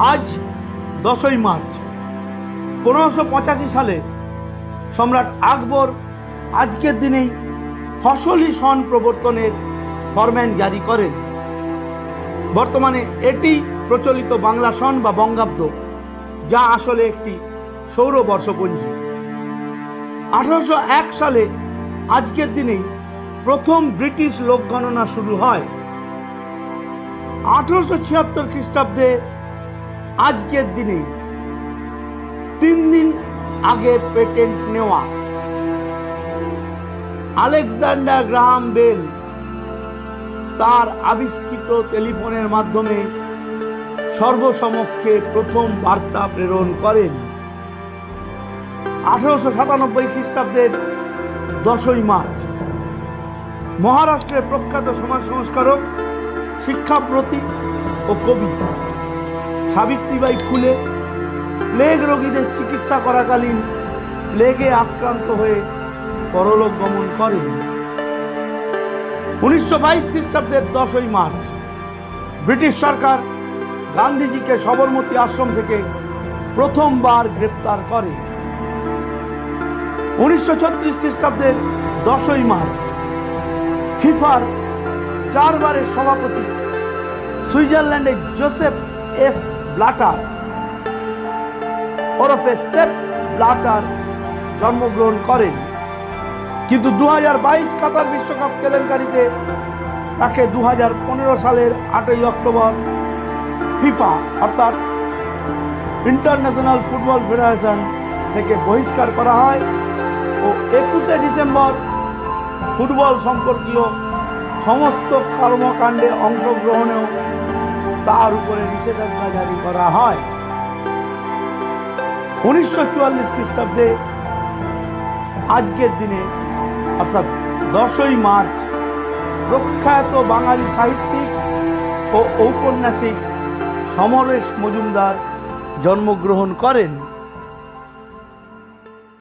আজ 10ই মার্চ 1585 সালে সম্রাট আকবর আজকের দিনেই ফসলি সন প্রবর্তনের ফরমান জারি করেন। বর্তমানে এটি প্রচলিত বাংলা সন বা বঙ্গাব্দ, যা আসলে একটি সৌর বর্ষপঞ্জি। 1801 সালে আজকের দিনেই প্রথম ব্রিটিশ লোক গণনা শুরু হয়। 1876 খ্রিস্টাব্দে আজকের দিনে 3 দিন আগে পেটেন্ট নেওয়া আলেকজান্ডার গ্রাহাম বেল তার আবিষ্কৃত টেলিফোনের মাধ্যমে সর্বসমক্ষে প্রথম বার্তা প্রেরণ করেন। 1897 খ্রিস্টাব্দের 10ই মার্চ মহারাষ্ট্রের প্রখ্যাত সমাজ সংস্কারক, শিক্ষাব্রতী ও কবি সাবিত্রীবাই ফুলে প্লেগ রোগীদের চিকিৎসা করাকালীন প্লেগে আক্রান্ত হয়ে পরলোক গমন করেন। 1922 খ্রিস্টাব্দের 10ই মার্চ ব্রিটিশ সরকার গান্ধীজিকে সবরমতী আশ্রম থেকে প্রথমবার গ্রেপ্তার করে। 1936 খ্রিস্টাব্দের 10ই মার্চ ফিফার 4 বারের সভাপতি সুইজারল্যান্ডের জোসেফ এস ব্লাটার ওরফে সেপ ব্লাটার জন্মগ্রহণ করেন। কিন্তু 2022 কাতার বিশ্বকাপ কেলেঙ্কারিতে তাকে 2015 সালের 8ই অক্টোবর ফিফা অর্থাৎ ইন্টারন্যাশনাল ফুটবল ফেডারেশন থেকে বহিষ্কার করা হয় ও 21শে ডিসেম্বর ফুটবল সম্পর্কীয় সমস্ত কর্মকাণ্ডে অংশগ্রহণেও তার উপরে নিষেধাজ্ঞা জারি করা হয়। 1944 খ্রিস্টাব্দে আজকের দিনে অর্থাৎ 10ই মার্চ প্রখ্যাত বাঙালি সাহিত্যিক ও ঔপন্যাসিক সমরেশ মজুমদার জন্মগ্রহণ করেন।